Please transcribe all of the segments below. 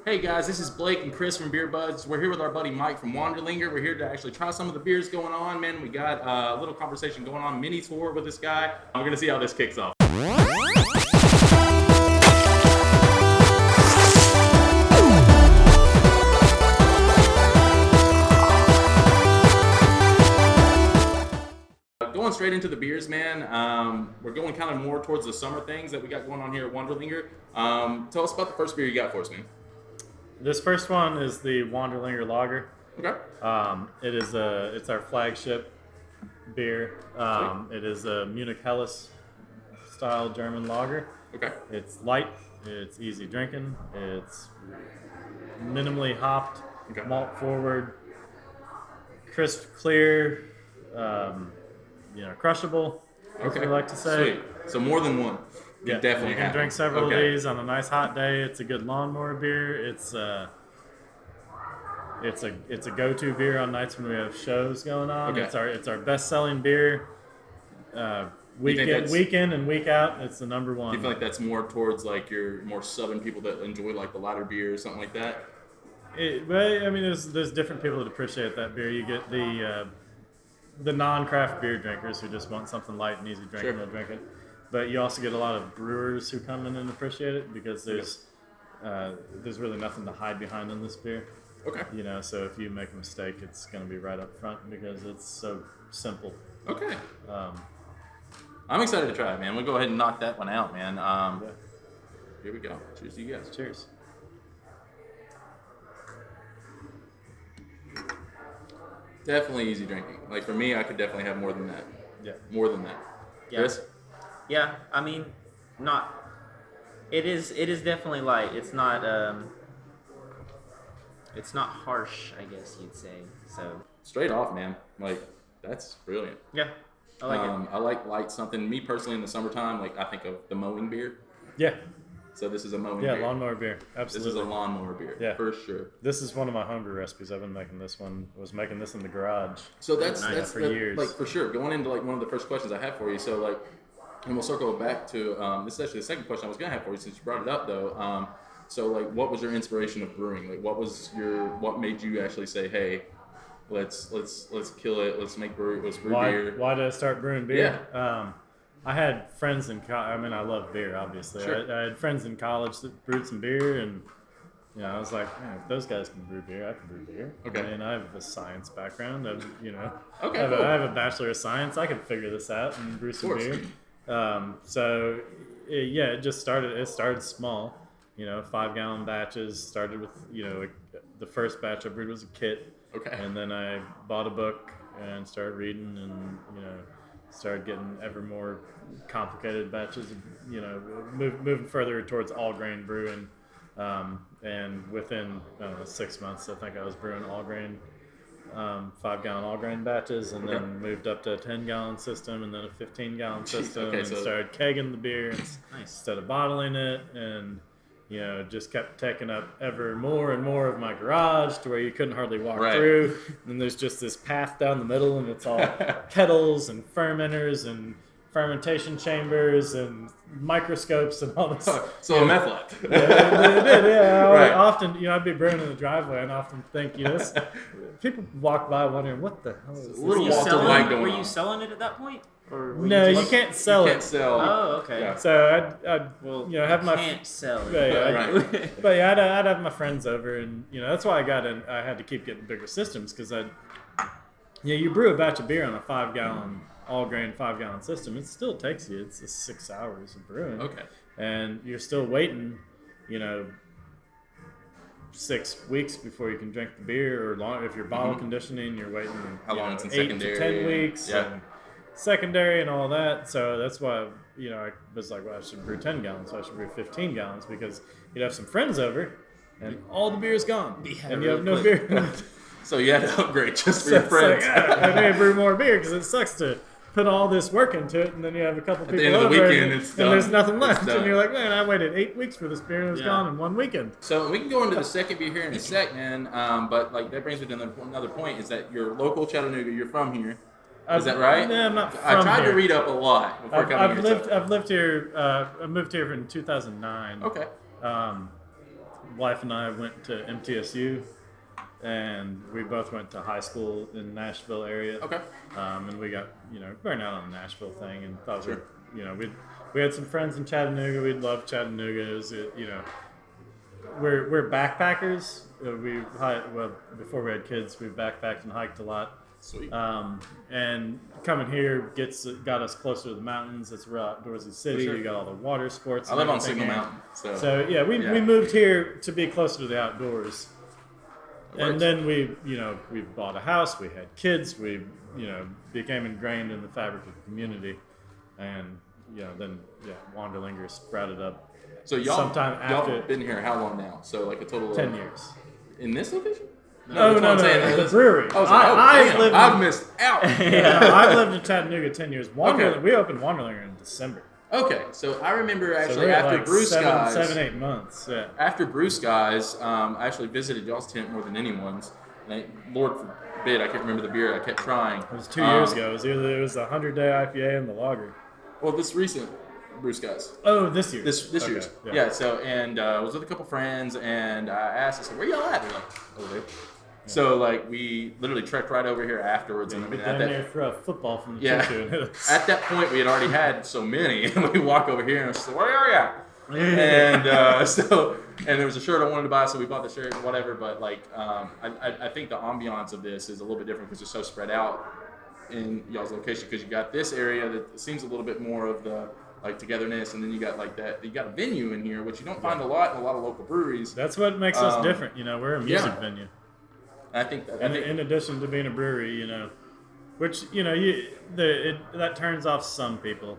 Hey guys, this is Blake and Chris from Beer Buds. We're here with our buddy Mike from Wanderlinger. We're here to actually try some of the beers going on, man. We got a little conversation going on, mini tour with this guy. We're gonna see how this kicks off. Going straight into the beers, man. We're going kind of more towards the summer things that we got going on here at Wanderlinger. Tell us about the first beer you got for us, man. This first one is the Wanderlinger Lager. Okay. It's our flagship beer. It is a Munich Helles style German lager. Okay. It's light. It's easy drinking. It's minimally hopped, malt forward, crisp, clear. Crushable. As we like to say. Sweet. So more than one. Yeah, Definitely. you can drink several of these on a nice hot day. It's a good lawnmower beer. It's a go-to beer on nights when we have shows going on. Okay. It's our best-selling beer. Week in and week out, it's the number one. Do you feel like that's more towards like your more southern people that enjoy like the lighter beer or something like that? There's different people that appreciate that beer. You get the non-craft beer drinkers who just want something light and easy drinking. They'll drink it. But you also get a lot of brewers who come in and appreciate it because there's really nothing to hide behind in this beer. Okay. So if you make a mistake, it's going to be right up front because it's so simple. Okay. I'm excited to try it, man. We'll go ahead and knock that one out, man. Here we go. Cheers to you guys. Cheers. Definitely easy drinking. Like for me, I could definitely have more than that. Yeah. More than that. Yeah. Chris? Yeah, I mean, not. It is definitely light. It's not harsh, I guess you'd say. So. Straight off, man. Like that's brilliant. Yeah, I like it. I like light something. Me personally, in the summertime, like I think of the mowing beer. Yeah. So this is a mowing beer. Yeah, lawnmower beer. Absolutely. This is a lawnmower beer. Yeah. For sure. This is one of my homebrew recipes. I've been making this one. I was making this in the garage. So that's for years. Like for sure. Going into like one of the first questions I have for you. So like, and we'll circle back to this is actually the second question I was gonna have for you since you brought it up though. So like, what was your inspiration of brewing? Like, what made you actually say, hey, let's kill it. Let's brew beer. Why did I start brewing beer? Yeah. I had friends in college. I love beer, obviously. Sure. I had friends in college that brewed some beer, and I was like, man, if those guys can brew beer, I can brew beer. Okay. I have a science background. Okay, I have a bachelor of science. I can figure this out and brew some beer. It just started. It started small. 5-gallon batches. Started with the first batch I brewed was a kit. Okay. And then I bought a book and started reading, and started getting ever more complicated batches. Moving further towards all grain brewing, and within 6 months, I think I was brewing all grain. 5-gallon all grain batches, and then moved up to a 10-gallon system, and then a 15-gallon system, and started kegging the beer instead of bottling it, and just kept taking up ever more and more of my garage to where you couldn't hardly walk through. And there's just this path down the middle, and it's all kettles and fermenters and fermentation chambers and microscopes and all this. So a meth lab. Yeah. Often, I'd be brewing in the driveway and often think, people walk by wondering, what the hell is this? Were you selling it at that point? Or you can't sell it. You can't sell. Oh, okay. Yeah. So I'd have my can't sell it. I'd have my friends over, and that's why I had to keep getting bigger systems, because you brew a batch of beer on a 5-gallon all grain 5-gallon system. It still takes you 6 hours of brewing. Okay. And you're still waiting, 6 weeks before you can drink the beer, or long if you're bottle conditioning, you're waiting how long it's in 8 secondary, to 10 weeks. Yeah. And secondary and all that. So that's why I was like, well, I should brew 10 gallons, so I should brew 15 gallons, because you'd have some friends over and all the beer is gone, and you have no beer. So you had to upgrade just for your friends. I may brew more beer, because it sucks to put all this work into it, and then you have a couple people at the end of the weekend, and there's nothing left, and you're like, man, I waited 8 weeks for this beer, and it was gone in one weekend. So we can go into the second beer here in a sec, man. But like that brings me to another point: is that you're local Chattanooga, you're from here. Is that right? No, I'm not from I tried here. to read up a lot before coming here. I've lived here. I moved here in 2009. Okay. wife and I went to MTSU, and we both went to high school in Nashville area. Okay. And we got burned out on the Nashville thing, and thought we had some friends in Chattanooga. We loved Chattanooga. It was, we're backpackers. Before we had kids, we backpacked and hiked a lot. Sweet. And coming here got us closer to the mountains. It's a real outdoorsy city. Sure. You got all the water sports. I live on Signal Mountain. So we moved here to be closer to the outdoors. And then we bought a house. We had kids. We became ingrained in the fabric of the community, and Wanderlinger sprouted up. So y'all sometime after y'all been here how long now? So like a total 10 of years. In this location? No, the brewery. I've missed out. I've lived in Chattanooga 10 years. We opened Wanderlinger in December. Okay, so I remember So actually we're at after like Bruce Guys, 7-8 months. Yeah. after Bruce Guys, I actually visited y'all's tent more than anyone's. And Lord forbid, I can't remember the beer I kept trying. It was 2 years ago. It was the 100-day IPA and the lager. Well, this recent Bruce Guys. Oh, this year. This year's. Yeah. So I was with a couple friends, and I asked, I said, "Where y'all at?" They're like, "Over there." So like we literally trekked right over here afterwards, and I mean, down there for a football from the yeah. At that point, we had already had so many, and we walk over here and it's like, "Where are ya?" And and there was a shirt I wanted to buy, so we bought the shirt and whatever. But like, I think the ambiance of this is a little bit different because it's so spread out in y'all's location. Because you got this area that seems a little bit more of the like togetherness, and then you got like that. You got a venue in here, which you don't find a lot in a lot of local breweries. That's what makes us different. We're a music venue. I think that. In addition to being a brewery, which that turns off some people,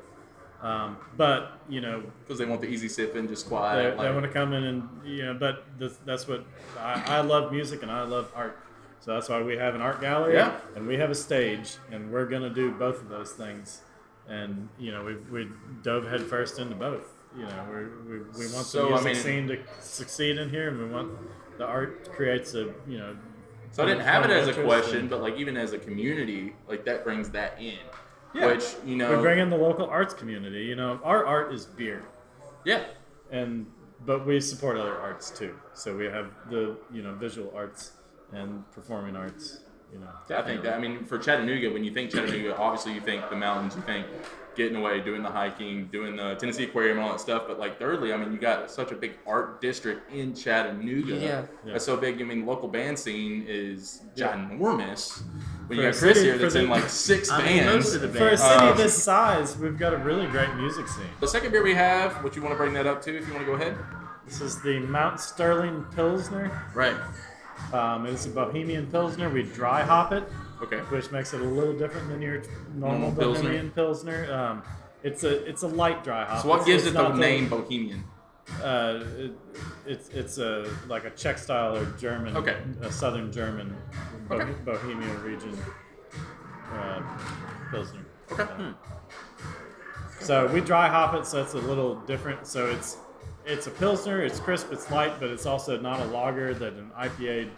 but because they want the easy sip and just quiet. They want to come in and but that's what I love music and I love art, so that's why we have an art gallery and we have a stage, and we're gonna do both of those things, and we dove headfirst into both. We want the music scene to succeed in here, and we want the art creates a So I didn't have it as a question, but like even as a community, like that brings that in. Yeah. Which, we bring in the local arts community. Our art is beer. Yeah. But we support other arts too. So we have the visual arts and performing arts. I think that, for Chattanooga, when you think Chattanooga, obviously you think the mountains, you think getting away, doing the hiking, doing the Tennessee Aquarium and all that stuff. But like thirdly, you got such a big art district in Chattanooga. Yeah. That's so big. Local band scene is ginormous. When you got Chris here that's in like 6 bands. For a city this size, we've got a really great music scene. The second beer we have, which you want to bring that up to if you want to go ahead? This is the Mount Sterling Pilsner. Right. It's a Bohemian Pilsner. We dry hop it. Okay. Which makes it a little different than your normal Bohemian Pilsner. It's a light dry hop. So what gives it the name Bohemian? It's like a Czech style or German, a southern German Bohemia region Pilsner. Okay. So we dry hop it, so it's a little different. So it's a Pilsner. It's crisp. It's light, but it's also not a lager that an IPA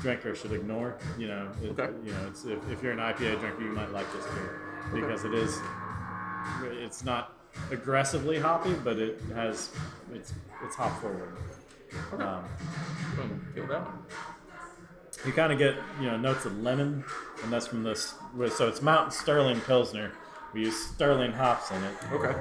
drinker should ignore. If you're an IPA drinker, you might like this beer because it's not aggressively hoppy, but it's hop forward. Okay. Feel that one. You kind of get notes of lemon, and that's from this. So it's Mountain Sterling Pilsner. We use Sterling hops in it. Okay.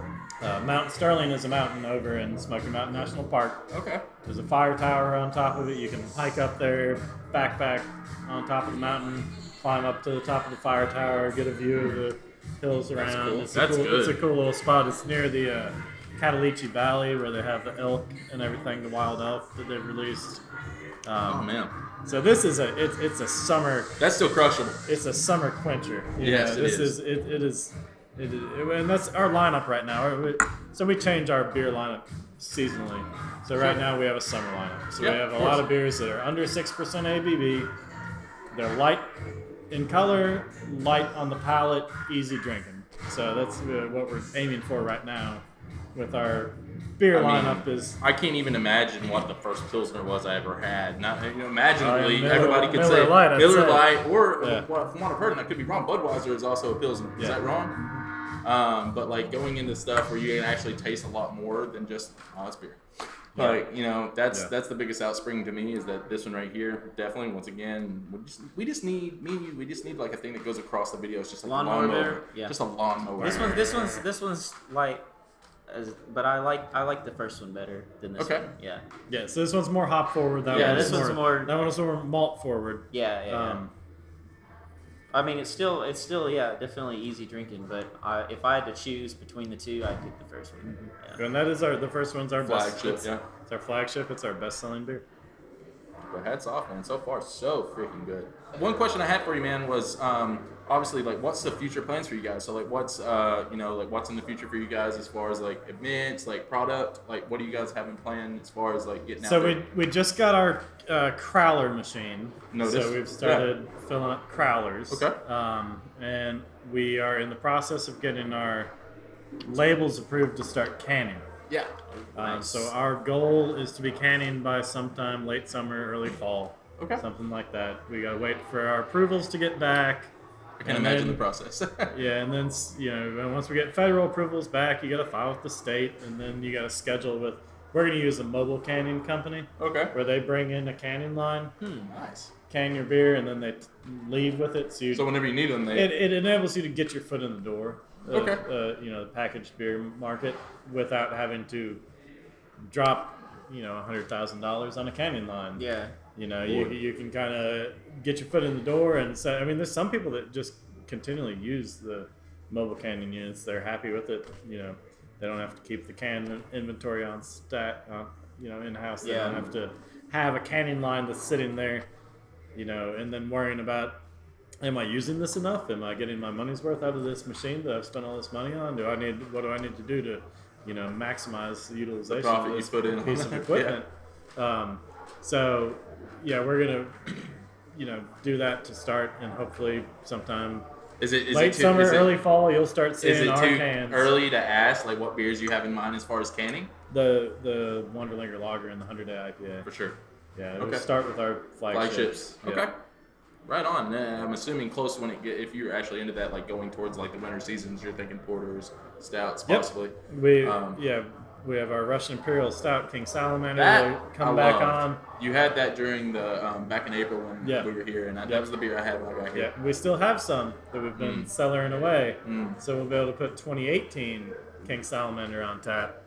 Mount Sterling is a mountain over in Smoky Mountain National Park. Okay. There's a fire tower on top of it. You can hike up there, backpack on top of the mountain, climb up to the top of the fire tower, get a view of the hills around. That's cool. It's a cool little spot. It's near the Cataloochee Valley where they have the elk and everything, the wild elk that they've released. Oh man. So this is it's a summer. That's still crushable. It's a summer quencher. Yes, it is. And that's our lineup right now. So we change our beer lineup seasonally. So right now we have a summer lineup. So we have a lot of beers that are under 6% ABV. They're light in color, light on the palate, easy drinking. So that's what we're aiming for right now with our beer lineup. I can't even imagine what the first Pilsner was I ever had. Not imaginably, everybody could Miller say Lite, Miller Lite, or from what I've heard, and I could be wrong, Budweiser is also a Pilsner. Is that wrong? But like going into stuff where you can actually taste a lot more than just it's beer. Yeah. Like, you know, that's the biggest outspring to me is that this one right here, definitely, once again, we just need like a thing that goes across the video. It's just like a lawnmower. Yeah. Just a lawnmower. This one's like, but I like the first one better than this one. Yeah. Yeah. So this one's more hop forward. This one's more. That one is more malt forward. Yeah. I mean, it's still definitely easy drinking. But if I had to choose between the two, I'd pick the first one. Yeah. And that is the first one's our flagship. Best, it's our flagship. It's our best selling beer. But hats off, man. So far, so freaking good. One question I had for you, man, was obviously like, what's the future plans for you guys? So like, what's what's in the future for you guys as far as like events, like product, like what do you guys have in plan as far as like getting out there? So we just got our crowler machine. So we've started filling up crowlers. Okay. And we are in the process of getting our labels approved to start canning. Yeah. Nice. So our goal is to be canning by sometime late summer, early fall. Okay. Something like that. We gotta wait for our approvals to get back. I can imagine the process. Yeah, and then once we get federal approvals back, you gotta file with the state, and then you gotta schedule with. We're gonna use a mobile canning company. Okay. Where they bring in a canning line. Nice. Can your beer, and then they leave with it. So whenever you need them, it enables you to get your foot in the door. Okay. The packaged beer market without having to drop, $100,000 on a canning line. Yeah. You can kind of get your foot in the door and say, I mean, there's some people that just continually use the mobile canning units. They're happy with it. They don't have to keep the can inventory on in-house. They don't have to have a canning line that's sitting there, and then worrying about, am I using this enough? Am I getting my money's worth out of this machine that I've spent all this money on? What do I need to do to, maximize the utilization of this piece of equipment? We're gonna, do that to start, and hopefully sometime late summer, early fall, you'll start seeing our cans. Is it too early to ask like what beers you have in mind as far as canning? The Wanderlinger Lager and the 100-day IPA. For sure. Yeah, we'll start with our flagships. Okay. Yeah. Right on. I'm assuming close if you're actually into that, like going towards like the winter seasons, you're thinking porters, stouts, possibly. We have our Russian Imperial Stout, King Salamander. Will come back on. You had that during the back in April when we were here, and that was the beer I had when I got here. Yeah, we still have some that we've been cellaring away, so we'll be able to put 2018 King Salamander on tap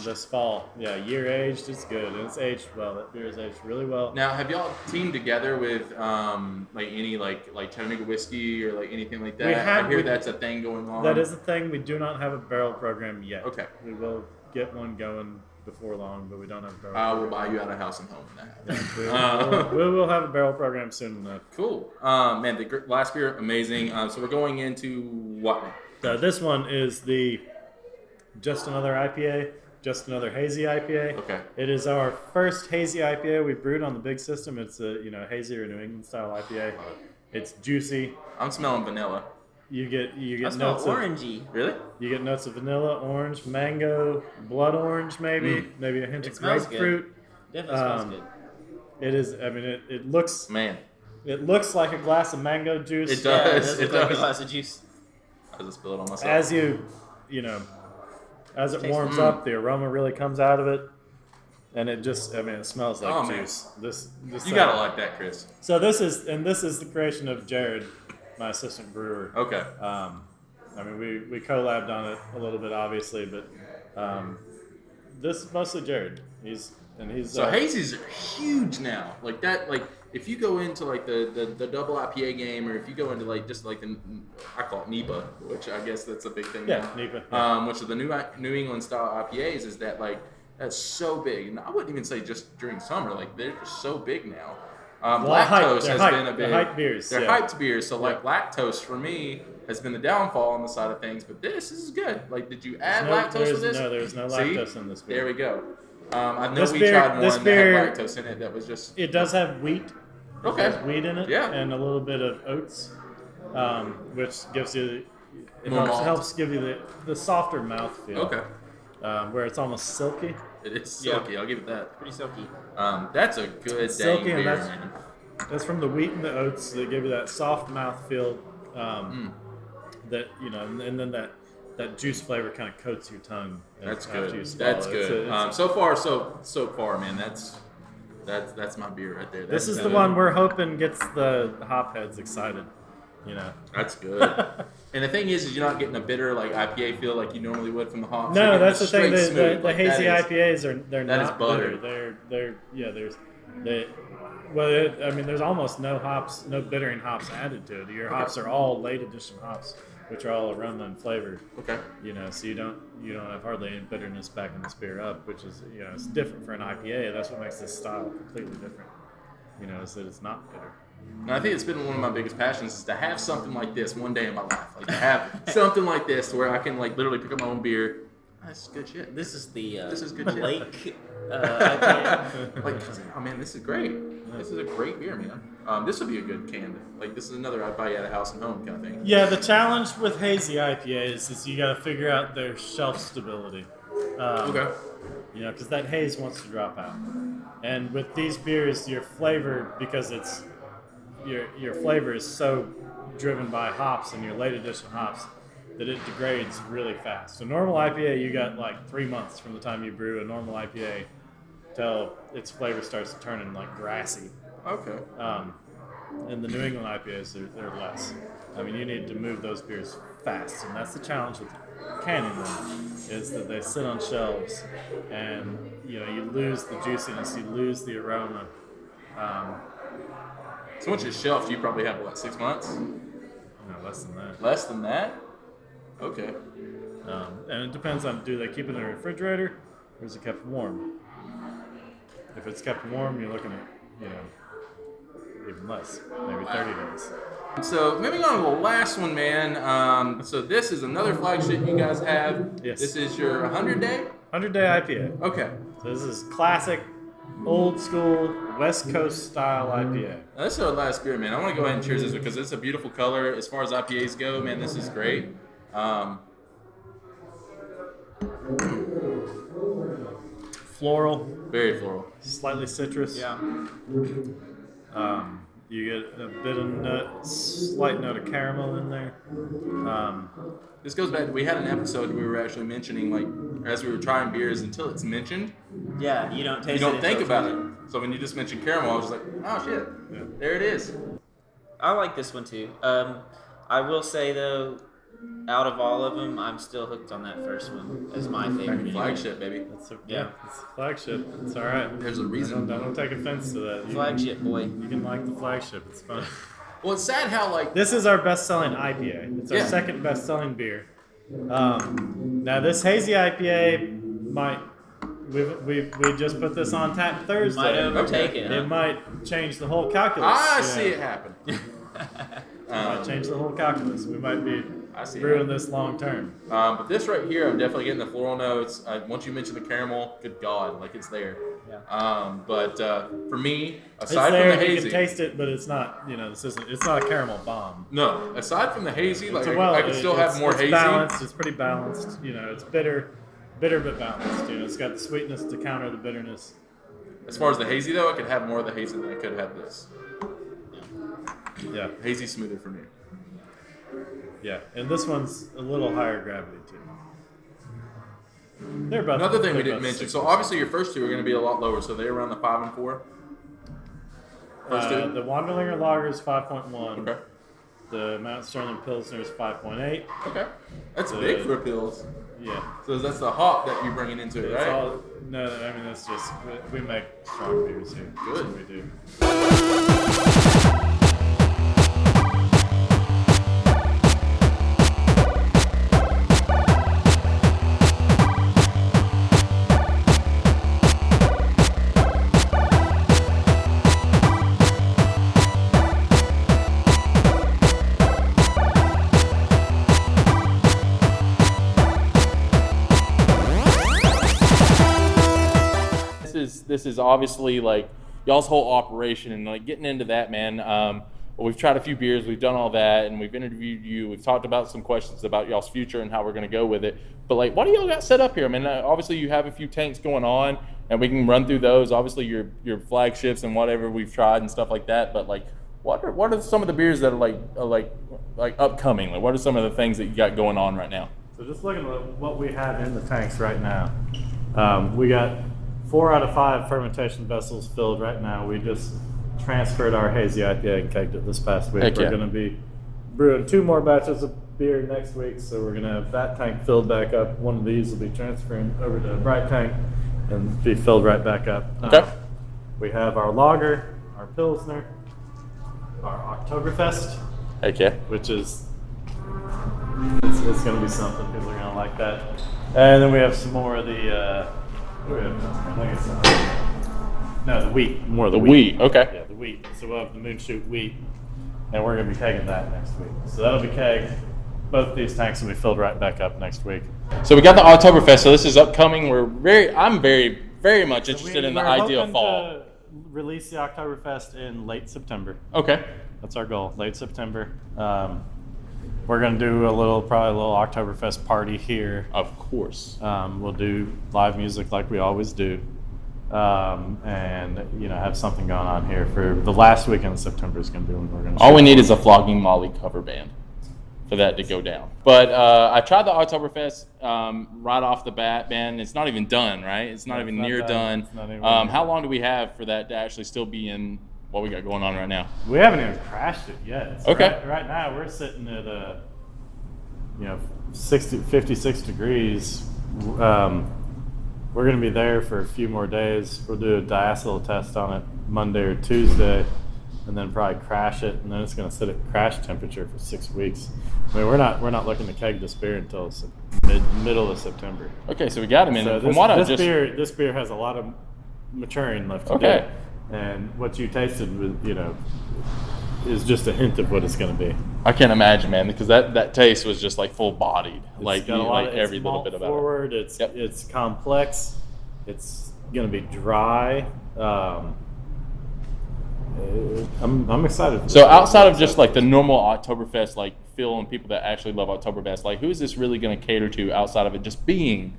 this fall. Yeah, year aged. It's good. It's aged well. That beer is aged really well. Now, have y'all teamed together with any like Chattanooga whiskey or like anything like that? I hear that's a thing going on. That is a thing. We do not have a barrel program yet. Okay. We will get one going before long, but we don't have a barrel I program. will buy you out of house and home when that happens. We will have a barrel program soon enough. Cool. Man, the last beer, amazing. So we're going into what now? This one is the Just Another IPA, Just Another Hazy IPA. Okay. It is our first hazy IPA we brewed on the big system. It's a hazy or New England style IPA. It's juicy. I'm smelling vanilla. You get notes orangey. Really? You get notes of vanilla, orange, mango, blood orange, maybe a hint of grapefruit. Good. Definitely smells good. It is. I mean, it looks. Man. It looks like a glass of mango juice. It does. It does look like a glass of juice. I just spill it on myself. As it warms up, the aroma really comes out of it, and it smells like juice. This you gotta like that, Chris. So this is the creation of Jared, my assistant brewer. Okay. We collabed on it a little bit, obviously, but this is mostly Jared. He's so hazies are huge now. Like that, like if you go into like the double IPA game, or if you go into like just like I call it NEPA, which I guess that's a big thing now. NEPA. Yeah. Which are the New England style IPAs, is that like that's so big, and I wouldn't even say just during summer. Like they're just so big now. Lactose has been a big. They're hyped beers. They're hyped beers. So like lactose for me has been the downfall on the side of things, but this is good. Like, did you add lactose to this? No, there's no lactose in this beer. There we go. I know we tried one that had lactose in it that was just. It does have wheat. Okay. It has wheat in it. Yeah. And a little bit of oats, which gives you. It helps give you the softer mouthfeel. Okay. Where it's almost silky. It is silky. I'll give it that. Pretty silky. That's a good dang beer, man. That's from the wheat and the oats that give you that soft mouthfeel. That and then that that juice flavor kind of coats your tongue. That's after good. you swallow. That's good. So far, man. That's my beer right there. This is the one we're hoping gets the hop heads excited. That's good. And the thing is you're not getting a bitter like IPA feel like you normally would from the hops. No, that's the thing. Smooth. The hazy IPAs they're not butter. bitter. There's almost no hops, no bittering hops added to it. Your hops are all late addition hops, which are all aroma and flavor. Okay. So you don't have hardly any bitterness backing this beer up, which is it's different for an IPA. That's what makes this style completely different. Is that it's not bitter. And I think it's been one of my biggest passions is to have something like this one day in my life. Like to have something like this where I can like literally pick up my own beer. That's good shit. This is the good Lake shit. IPA. Like, oh man, this is great. This is a great beer, man. This would be a good can. Like this is another I'd buy you at a house and home kind of thing. Yeah, the challenge with hazy IPAs is you got to figure out their shelf stability. Okay. Because that haze wants to drop out. And with these beers, your flavor, because it's your flavor is so driven by hops and your late addition hops that it degrades really fast. So normal IPA, you got like 3 months from the time you brew a normal IPA till its flavor starts turning like grassy. Okay. And the New England IPAs, they're less. You need to move those beers fast, and that's the challenge with canning them, is that they sit on shelves, and you lose the juiciness, you lose the aroma. So once it's shelved, you probably have what, 6 months? No, less than that. Less than that? Okay. And it depends on, do they keep it in a refrigerator or is it kept warm? If it's kept warm, you're looking at even less, maybe 30 days. So moving on to the last one, man. So this is another flagship you guys have. Yes. This is your 100-day? 100-day IPA. Okay. So this is classic, old school, West Coast style IPA. Now, this is our last beer, man. I want to go ahead and cheers this because it's a beautiful color. As far as IPAs go, man, this is great. Floral. Very floral. Slightly citrus. Yeah. You get a bit of slight note of caramel in there. This goes back. We had an episode we were actually mentioning, like, as we were trying beers, until it's mentioned, Yeah, you don't taste you it. don't think about it. So when you just mentioned caramel, I was just like, oh shit, Yeah. there it is. I like this one too. I will say though, out of all of them, I'm still hooked on that first one as my favorite. Flagship, baby. It's a Yeah. flagship. It's all right. There's a reason. I don't take offense to that. Flagship boy. You can like the flagship. It's fun. Well, it's sad how like This is our best-selling IPA. It's our Yeah. second best-selling beer. Now this hazy IPA might we just put this on tap Thursday. Might overtake Okay. it. It Huh? might change the whole calculus. I you see know. it happen. It might change the whole calculus. We might be I see brewing it. this long term. But this right here, I'm definitely getting the floral notes. Once you mention the caramel, good God, like it's there. Yeah. But for me, It's aside there. from the You hazy, can taste it, but it's not. It's not a caramel bomb. no. Aside from the hazy, like It's I can still have more it's hazy. Balanced. It's pretty balanced. It's bitter but balanced. It's got the sweetness to counter the bitterness. As far as the hazy though, I could have more of the hazy than I could have this. Yeah, Hazy smoother for me. yeah. And this one's a little higher gravity too. They're both. Another thing we they're didn't both mention. 6%. So obviously your first two are going to be a lot lower. So they're around the 5 and 4. First two. The Wanderlinger Lager is 5.1. Okay. The Mount Sterling Pilsner is 5.8. Okay. That's The- big for pills. Yeah. So that's the hop that you're bringing into it, It's right? all, no, I mean that's just we make strong beers here. Good. That's what we do. This is obviously like y'all's whole operation, and like getting into that, man. We've tried a few beers, we've done all that, and we've interviewed you. We've talked about some questions about y'all's future and how we're going to go with it. But like, what do y'all got set up here? I mean, obviously you have a few tanks going on, and we can run through those. Obviously your flagships and whatever we've tried and stuff like that. But like, what are some of the beers that are like upcoming? Like, what are some of the things that you got going on right now? So just looking at what we have in the tanks right now, we got 4 out of 5 fermentation vessels filled right now. We just transferred our hazy IPA and kegged it this past week. Heck We're yeah. going to be brewing 2 more batches of beer next week, so we're going to have that tank filled back up. One of these will be transferring over to a bright tank and be filled right back up. Okay. We have our lager, our pilsner, our Oktoberfest, Heck yeah. which is it's going to be something. People are going to like that. And then we have some more of the what do we have? I think it's no, the wheat. More of The wheat. Okay. Yeah, the wheat. So we'll have the Moonshoot wheat, and we're going to be kegging that next week. So that'll be kegged. Both these tanks will be filled right back up next week. So we got the Oktoberfest. So this is upcoming. I'm very much interested in the idea of fall. To release the Oktoberfest in late September. Okay. That's our goal, late September. We're going to do probably a little Oktoberfest party here. Of course. We'll do live music like we always do. And, have something going on here for the last weekend of September is going to be when we're going to. All we need is a Flogging Molly cover band for that to go down. But I tried the Oktoberfest right off the bat, man. It's not even done, right? It's not even near done. It's not even near. How long do we have for that to actually still be in what we got going on right now? We haven't even crashed it yet. So Okay. Right now we're sitting at 56 degrees. We're going to be there for a few more days. We'll do a diacetyl test on it Monday or Tuesday, and then probably crash it, and then it's going to sit at crash temperature for 6 weeks. I mean, we're not looking to keg this beer until middle of September. Okay, so we got him in. So this beer has a lot of maturing left to Okay. do. And what you tasted was, is just a hint of what it's going to be. I can't imagine, man, because that taste was just like full bodied, It's got a lot of, every it's little malt bit about forward. it. It's complex. It's going to be dry. I'm excited. For So this. outside of just like the normal Oktoberfest like feel and people that actually love Oktoberfest, like who is this really going to cater to outside of it just being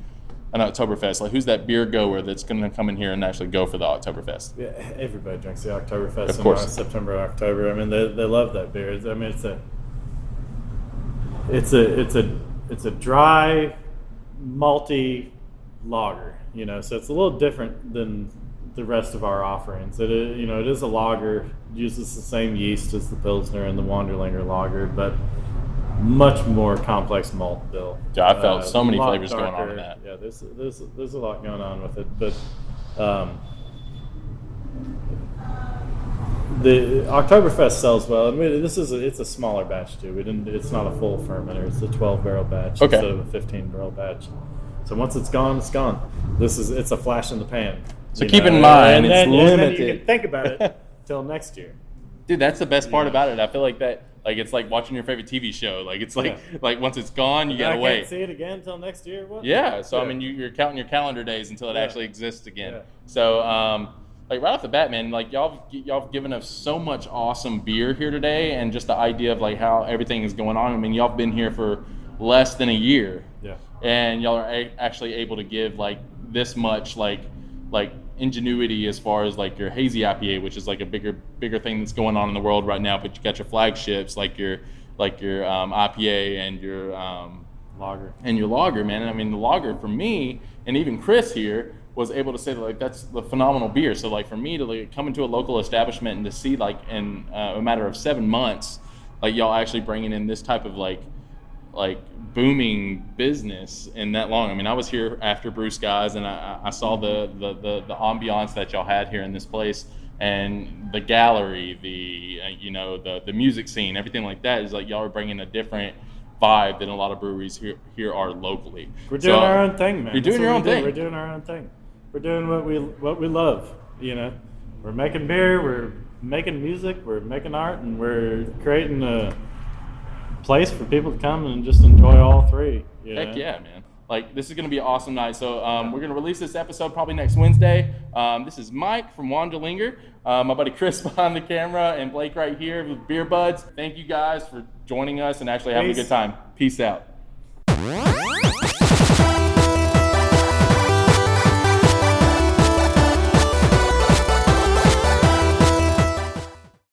an Oktoberfest? Like who's that beer goer that's going to come in here and actually go for the Oktoberfest? Yeah, everybody drinks the Oktoberfest Of course. in September, October. I mean, they love that beer. I mean, it's a dry, malty lager. So it's a little different than the rest of our offerings. It is a lager, uses the same yeast as the Pilsner and the Wanderlinger lager, but much more complex malt bill. Yeah, I felt so many a lot flavors going on in darker. that. Yeah, there's a lot going on with it, but the Oktoberfest sells well. I mean, it's a smaller batch too. It's not a full fermenter. It's a 12-barrel batch Okay. instead of a 15-barrel batch. So once it's gone, it's gone. It's a flash in the pan. So keep in mind, it's and then you limited. can think about it till next year. Dude, that's the best part about it. I feel like that, like it's like watching your favorite TV show. Like it's like once it's gone, you gotta I wait. can't see it again till next year. What? Yeah, so I Yeah. mean, you're counting your calendar days until it Yeah. actually exists again. Yeah. So, like right off the bat, man, like y'all have given us so much awesome beer here today, and just the idea of like how everything is going on. I mean, y'all have been here for less than a year, Yeah. and y'all are actually able to give like this much like ingenuity as far as like your hazy IPA, which is like a bigger thing that's going on in the world right now. But you got your flagships like your IPA and your lager, man. And I mean, the lager for me, and even Chris here was able to say that like that's the phenomenal beer. So like for me to like come into a local establishment and to see like in a matter of 7 months, like y'all actually bringing in this type of like booming business in that long. I mean, I was here after Bruce Guys, and I saw the ambiance that y'all had here in this place, and the gallery, the music scene, everything like that is like y'all are bringing a different vibe than a lot of breweries here are locally. We're doing our own thing, man. You're doing That's your what own we do. thing. We're doing our own thing. We're doing what we love. We're making beer. We're making music. We're making art, and we're creating a place for people to come and just enjoy all three. Heck yeah, man. Like, this is going to be an awesome night. So we're going to release this episode probably next Wednesday. This is Mike from Wanderlinger, my buddy Chris behind the camera, and Blake right here with Beer Buds. Thank you guys for joining us and actually having a good time. Peace out.